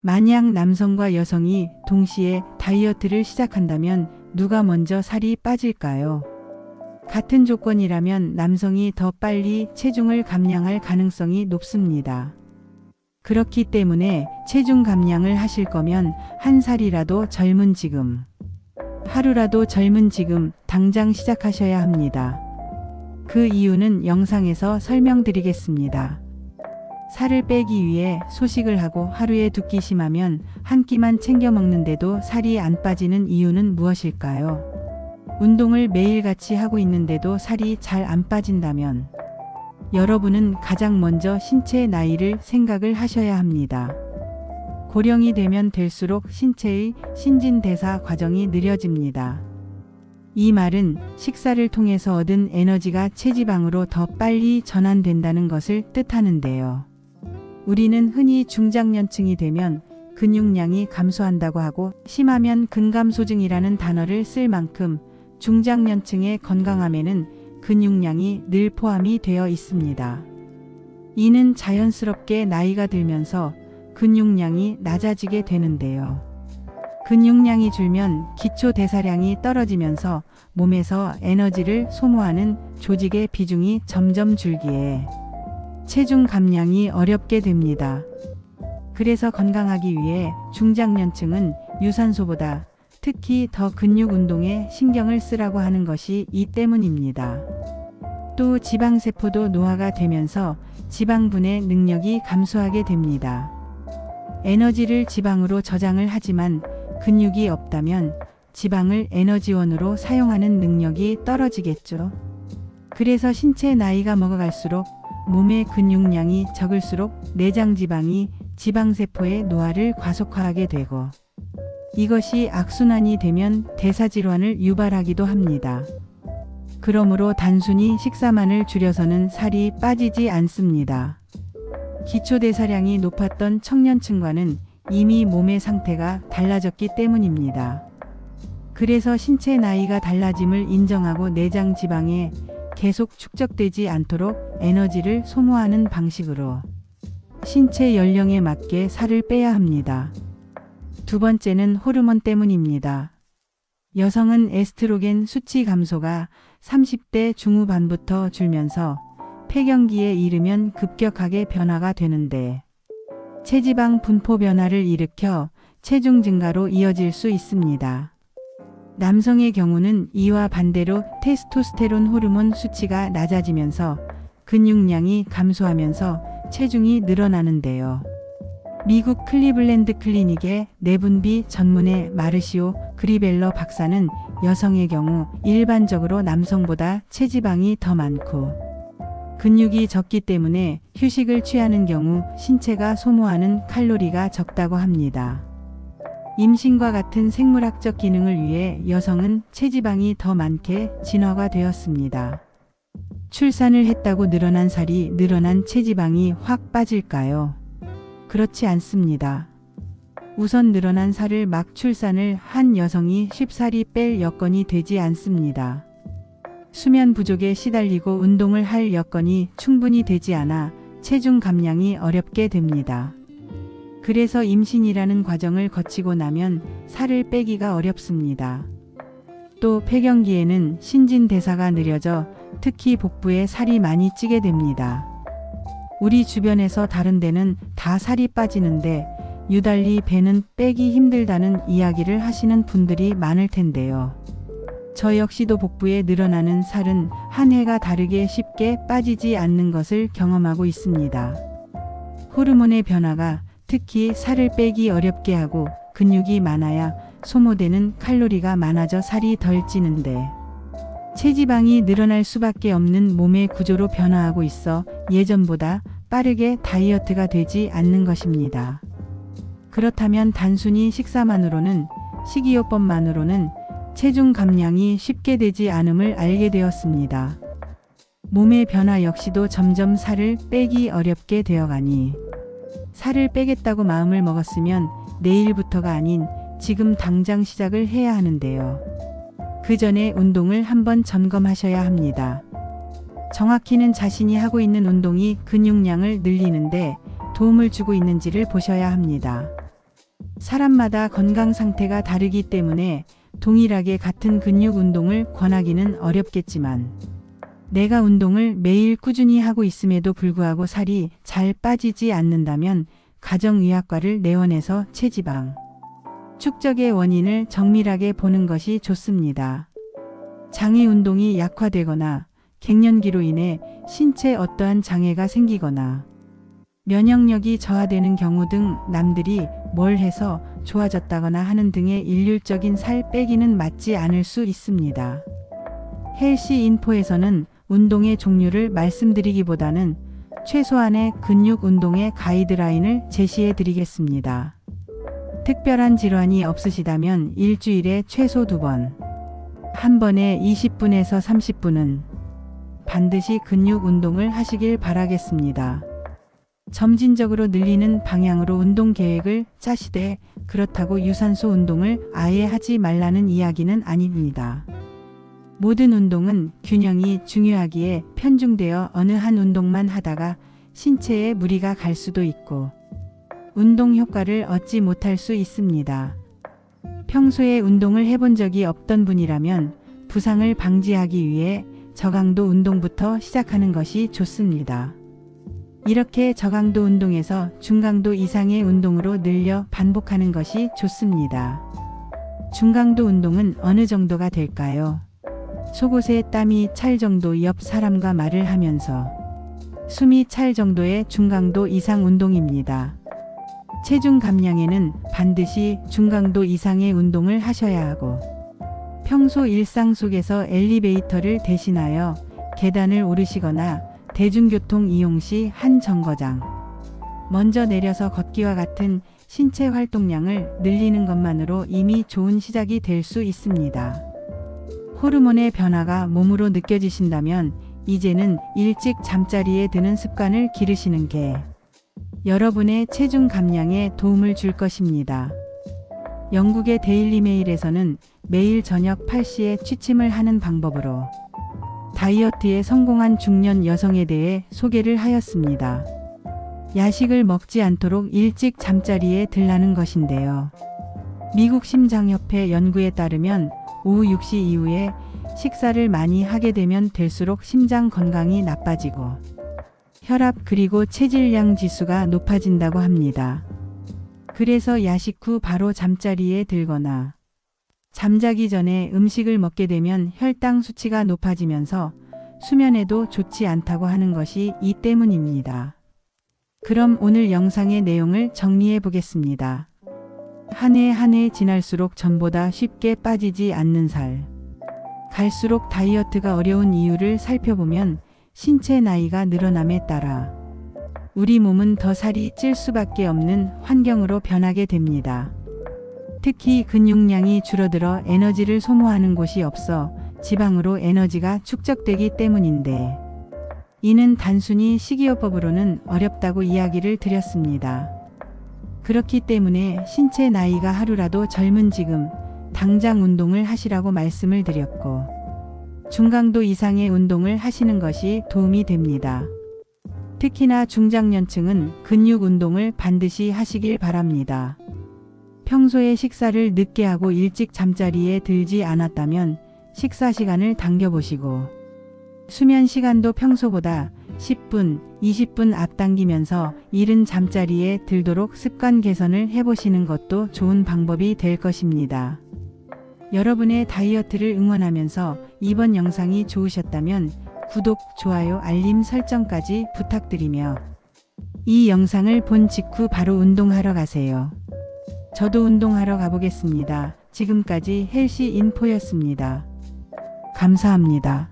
만약 남성과 여성이 동시에 다이어트를 시작한다면 누가 먼저 살이 빠질까요? 같은 조건이라면 남성이 더 빨리 체중을 감량할 가능성이 높습니다. 그렇기 때문에 체중 감량을 하실 거면 한 살이라도 젊은 지금, 하루라도 젊은 지금 당장 시작하셔야 합니다. 그 이유는 영상에서 설명드리겠습니다. 살을 빼기 위해 소식을 하고 하루에 2끼 심하면 한 끼만 챙겨 먹는데도 살이 안 빠지는 이유는 무엇일까요? 운동을 매일같이 하고 있는데도 살이 잘 안 빠진다면 여러분은 가장 먼저 신체의 나이를 생각을 하셔야 합니다. 고령이 되면 될수록 신체의 신진대사 과정이 느려집니다. 이 말은 식사를 통해서 얻은 에너지가 체지방으로 더 빨리 전환된다는 것을 뜻하는데요. 우리는 흔히 중장년층이 되면 근육량이 감소한다고 하고 심하면 근감소증이라는 단어를 쓸 만큼 중장년층의 건강함에는 근육량이 늘 포함이 되어 있습니다. 이는 자연스럽게 나이가 들면서 근육량이 낮아지게 되는데요. 근육량이 줄면 기초 대사량이 떨어지면서 몸에서 에너지를 소모하는 조직의 비중이 점점 줄기에 체중 감량이 어렵게 됩니다. 그래서 건강하기 위해 중장년층은 유산소보다 특히 더 근육 운동에 신경을 쓰라고 하는 것이 이 때문입니다. 또 지방세포도 노화가 되면서 지방분해 능력이 감소하게 됩니다. 에너지를 지방으로 저장을 하지만 근육이 없다면 지방을 에너지원으로 사용하는 능력이 떨어지겠죠. 그래서 신체 나이가 먹어갈수록 몸의 근육량이 적을수록 내장 지방이 지방세포의 노화를 과속화하게 되고 이것이 악순환이 되면 대사질환을 유발하기도 합니다. 그러므로 단순히 식사만을 줄여서는 살이 빠지지 않습니다. 기초대사량이 높았던 청년층과는 이미 몸의 상태가 달라졌기 때문입니다. 그래서 신체 나이가 달라짐을 인정하고 내장 지방에 계속 축적되지 않도록 에너지를 소모하는 방식으로 신체 연령에 맞게 살을 빼야 합니다. 두 번째는 호르몬 때문입니다. 여성은 에스트로겐 수치 감소가 30대 중후반부터 줄면서 폐경기에 이르면 급격하게 변화가 되는데 체지방 분포 변화를 일으켜 체중 증가로 이어질 수 있습니다. 남성의 경우는 이와 반대로 테스토스테론 호르몬 수치가 낮아지면서 근육량이 감소하면서 체중이 늘어나는데요. 미국 클리블랜드 클리닉의 내분비 전문의 마르시오 그리벨러 박사는 여성의 경우 일반적으로 남성보다 체지방이 더 많고 근육이 적기 때문에 휴식을 취하는 경우 신체가 소모하는 칼로리가 적다고 합니다. 임신과 같은 생물학적 기능을 위해 여성은 체지방이 더 많게 진화가 되었습니다. 출산을 했다고 늘어난 살이 늘어난 체지방이 확 빠질까요? 그렇지 않습니다. 우선 늘어난 살을 막 출산을 한 여성이 쉽사리 뺄 여건이 되지 않습니다. 수면 부족에 시달리고 운동을 할 여건이 충분히 되지 않아 체중 감량이 어렵게 됩니다. 그래서 임신이라는 과정을 거치고 나면 살을 빼기가 어렵습니다. 또 폐경기에는 신진대사가 느려져 특히 복부에 살이 많이 찌게 됩니다. 우리 주변에서 다른 데는 다 살이 빠지는데 유달리 배는 빼기 힘들다는 이야기를 하시는 분들이 많을 텐데요. 저 역시도 복부에 늘어나는 살은 한 해가 다르게 쉽게 빠지지 않는 것을 경험하고 있습니다. 호르몬의 변화가 특히 살을 빼기 어렵게 하고 근육이 많아야 소모되는 칼로리가 많아져 살이 덜 찌는데 체지방이 늘어날 수밖에 없는 몸의 구조로 변화하고 있어 예전보다 빠르게 다이어트가 되지 않는 것입니다. 그렇다면 단순히 식사만으로는 식이요법만으로는 체중 감량이 쉽게 되지 않음을 알게 되었습니다. 몸의 변화 역시도 점점 살을 빼기 어렵게 되어가니 살을 빼겠다고 마음을 먹었으면 내일부터가 아닌 지금 당장 시작을 해야 하는데요. 그 전에 운동을 한번 점검하셔야 합니다. 정확히는 자신이 하고 있는 운동이 근육량을 늘리는데 도움을 주고 있는지를 보셔야 합니다. 사람마다 건강 상태가 다르기 때문에 동일하게 같은 근육 운동을 권하기는 어렵겠지만 내가 운동을 매일 꾸준히 하고 있음에도 불구하고 살이 잘 빠지지 않는다면 가정의학과를 내원해서 체지방 축적의 원인을 정밀하게 보는 것이 좋습니다. 장의 운동이 약화되거나 갱년기로 인해 신체 어떠한 장애가 생기거나 면역력이 저하되는 경우 등 남들이 뭘 해서 좋아졌다거나 하는 등의 일률적인 살 빼기는 맞지 않을 수 있습니다. 헬시인포에서는 운동의 종류를 말씀드리기보다는 최소한의 근육 운동의 가이드라인을 제시해 드리겠습니다. 특별한 질환이 없으시다면 일주일에 최소 2번, 한 번에 20분에서 30분은 반드시 근육 운동을 하시길 바라겠습니다. 점진적으로 늘리는 방향으로 운동 계획을 짜시되 그렇다고 유산소 운동을 아예 하지 말라는 이야기는 아닙니다. 모든 운동은 균형이 중요하기에 편중되어 어느 한 운동만 하다가 신체에 무리가 갈 수도 있고 운동 효과를 얻지 못할 수 있습니다. 평소에 운동을 해본 적이 없던 분이라면 부상을 방지하기 위해 저강도 운동부터 시작하는 것이 좋습니다. 이렇게 저강도 운동에서 중강도 이상의 운동으로 늘려 반복하는 것이 좋습니다. 중강도 운동은 어느 정도가 될까요? 속옷에 땀이 찰 정도 옆 사람과 말을 하면서 숨이 찰 정도의 중강도 이상 운동입니다. 체중 감량에는 반드시 중강도 이상의 운동을 하셔야 하고 평소 일상 속에서 엘리베이터를 대신하여 계단을 오르시거나 대중교통 이용 시 한 정거장 먼저 내려서 걷기와 같은 신체 활동량을 늘리는 것만으로 이미 좋은 시작이 될 수 있습니다. 호르몬의 변화가 몸으로 느껴지신다면 이제는 일찍 잠자리에 드는 습관을 기르시는 게 여러분의 체중 감량에 도움을 줄 것입니다. 영국의 데일리메일에서는 매일 저녁 8시에 취침을 하는 방법으로 다이어트에 성공한 중년 여성에 대해 소개를 하였습니다. 야식을 먹지 않도록 일찍 잠자리에 들라는 것인데요. 미국 심장협회 연구에 따르면 오후 6시 이후에 식사를 많이 하게 되면 될수록 심장 건강이 나빠지고 혈압 그리고 체질량 지수가 높아진다고 합니다. 그래서 야식 후 바로 잠자리에 들거나 잠자기 전에 음식을 먹게 되면 혈당 수치가 높아지면서 수면에도 좋지 않다고 하는 것이 이 때문입니다. 그럼 오늘 영상의 내용을 정리해 보겠습니다. 한 해 한 해 지날수록 전보다 쉽게 빠지지 않는 살. 갈수록 다이어트가 어려운 이유를 살펴보면 신체 나이가 늘어남에 따라 우리 몸은 더 살이 찔 수밖에 없는 환경으로 변하게 됩니다. 특히 근육량이 줄어들어 에너지를 소모하는 곳이 없어 지방으로 에너지가 축적되기 때문인데 이는 단순히 식이요법으로는 어렵다고 이야기를 드렸습니다. 그렇기 때문에 신체 나이가 하루라도 젊은 지금 당장 운동을 하시라고 말씀을 드렸고 중강도 이상의 운동을 하시는 것이 도움이 됩니다. 특히나 중장년층은 근육 운동을 반드시 하시길 바랍니다. 평소에 식사를 늦게 하고 일찍 잠자리에 들지 않았다면 식사 시간을 당겨보시고 수면 시간도 평소보다 10분, 20분 앞당기면서 이른 잠자리에 들도록 습관 개선을 해보시는 것도 좋은 방법이 될 것입니다. 여러분의 다이어트를 응원하면서 이번 영상이 좋으셨다면 구독, 좋아요, 알림 설정까지 부탁드리며 이 영상을 본 직후 바로 운동하러 가세요. 저도 운동하러 가보겠습니다. 지금까지 헬시인포였습니다. 감사합니다.